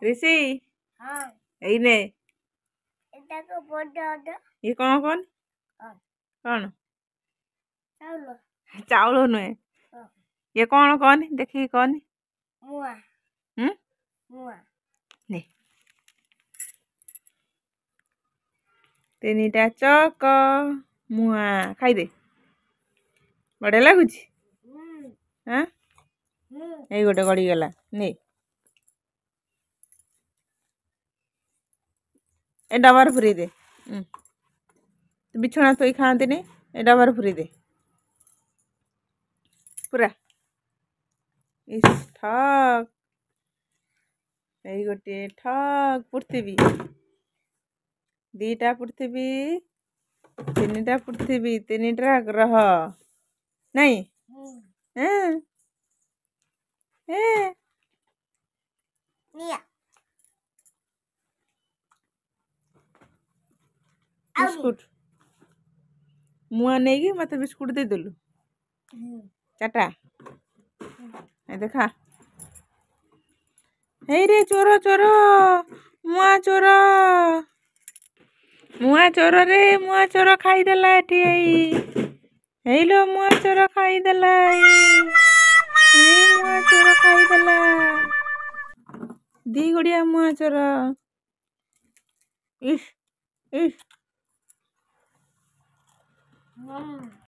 ऋषि ଏଇନେ ये कौन कौन चाउल नुहे ये कौन देखी कौन ने तीनटा चक मुआ खाईदे बढ़िया लगुच हाँ ये गोटे गड़ी गला ने ए डबार पुरी दे बिछना तो खाते नहीं ए डबार पुरी दे पूरा इस ठक ये गोटे ठक पुर्थिवी दीटा पुर्थिवी तीनटा पुर्थिवी तीनटा ग्रह नहीं बिस्कुट मुआ नहीं मत बिस्कुट दे देलु चाटा देखा हे रे चोर चोर मुआ चोर रे मुआ चोर खाईदेला एटी हेलो मुआ चोर खाईदेला मुआ चोर खाईदेला दी गुड़िया मुआ चोर इस